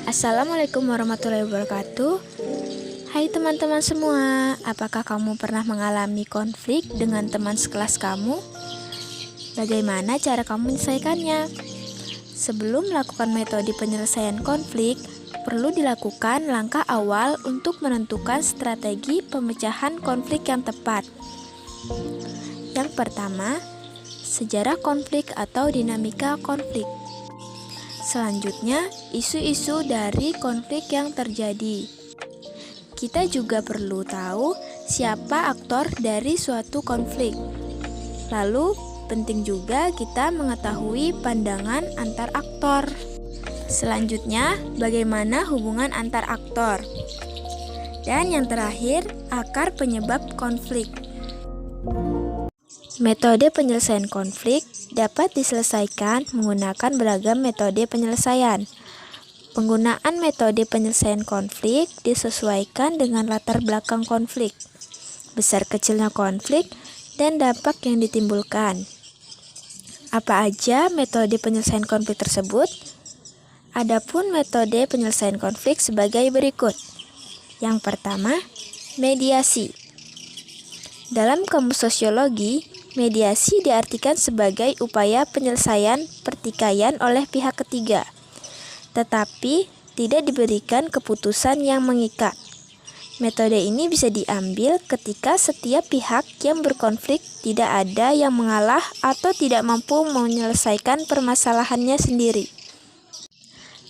Assalamualaikum warahmatullahi wabarakatuh. Hai teman-teman semua, apakah kamu pernah mengalami konflik dengan teman sekelas kamu? Bagaimana cara kamu menyelesaikannya? Sebelum melakukan metode penyelesaian konflik, perlu dilakukan langkah awal untuk menentukan strategi pemecahan konflik yang tepat. Yang pertama, sejarah konflik atau dinamika konflik. Selanjutnya, isu-isu dari konflik yang terjadi. Kita juga perlu tahu siapa aktor dari suatu konflik. Lalu, penting juga kita mengetahui pandangan antar aktor. Selanjutnya, bagaimana hubungan antar aktor. Dan yang terakhir, akar penyebab konflik. Metode penyelesaian konflik dapat diselesaikan menggunakan beragam metode penyelesaian. Penggunaan metode penyelesaian konflik disesuaikan dengan latar belakang konflik, besar kecilnya konflik, dan dampak yang ditimbulkan. Apa aja metode penyelesaian konflik tersebut? Adapun metode penyelesaian konflik sebagai berikut. Yang pertama, mediasi. Dalam kamus sosiologi, mediasi diartikan sebagai upaya penyelesaian pertikaian oleh pihak ketiga, tetapi tidak diberikan keputusan yang mengikat. Metode ini bisa diambil ketika setiap pihak yang berkonflik tidak ada yang mengalah atau tidak mampu menyelesaikan permasalahannya sendiri.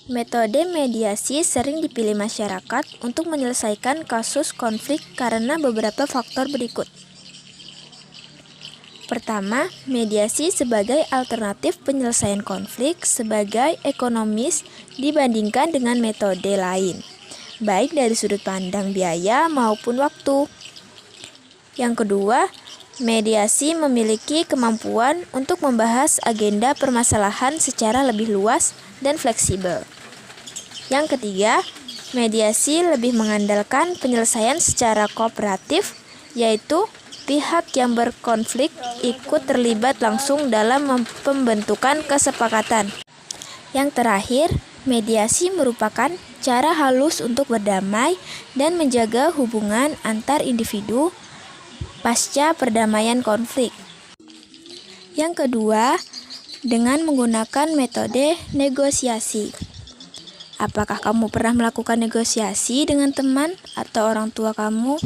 Metode mediasi sering dipilih masyarakat untuk menyelesaikan kasus konflik karena beberapa faktor berikut. Pertama, mediasi sebagai alternatif penyelesaian konflik sebagai ekonomis dibandingkan dengan metode lain, baik dari sudut pandang biaya maupun waktu. Yang kedua, mediasi memiliki kemampuan untuk membahas agenda permasalahan secara lebih luas dan fleksibel. Yang ketiga, mediasi lebih mengandalkan penyelesaian secara kooperatif, yaitu pihak yang berkonflik ikut terlibat langsung dalam pembentukan kesepakatan. Yang terakhir, mediasi merupakan cara halus untuk berdamai dan menjaga hubungan antar individu pasca perdamaian konflik. Yang kedua, dengan menggunakan metode negosiasi. Apakah kamu pernah melakukan negosiasi dengan teman atau orang tua kamu?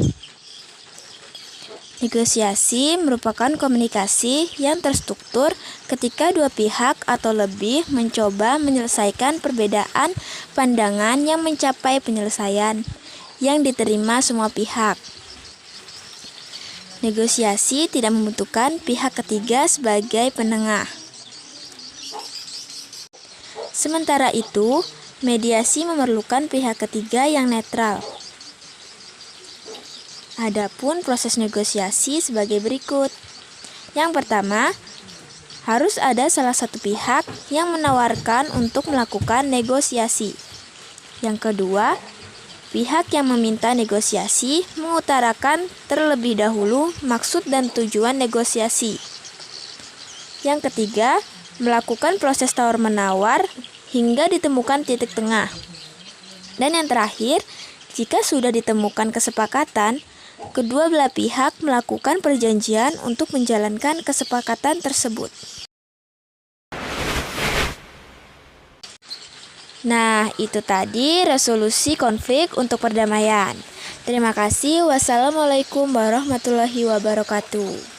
Negosiasi merupakan komunikasi yang terstruktur ketika dua pihak atau lebih mencoba menyelesaikan perbedaan pandangan yang mencapai penyelesaian yang diterima semua pihak. Negosiasi tidak membutuhkan pihak ketiga sebagai penengah. Sementara itu, mediasi memerlukan pihak ketiga yang netral. Adapun proses negosiasi sebagai berikut. Yang pertama, harus ada salah satu pihak yang menawarkan untuk melakukan negosiasi. Yang kedua, pihak yang meminta negosiasi mengutarakan terlebih dahulu maksud dan tujuan negosiasi. Yang ketiga, melakukan proses tawar-menawar hingga ditemukan titik tengah. Dan yang terakhir, jika sudah ditemukan kesepakatan, kedua belah pihak melakukan perjanjian untuk menjalankan kesepakatan tersebut. Nah, itu tadi resolusi konflik untuk perdamaian. Terima kasih. Wassalamualaikum warahmatullahi wabarakatuh.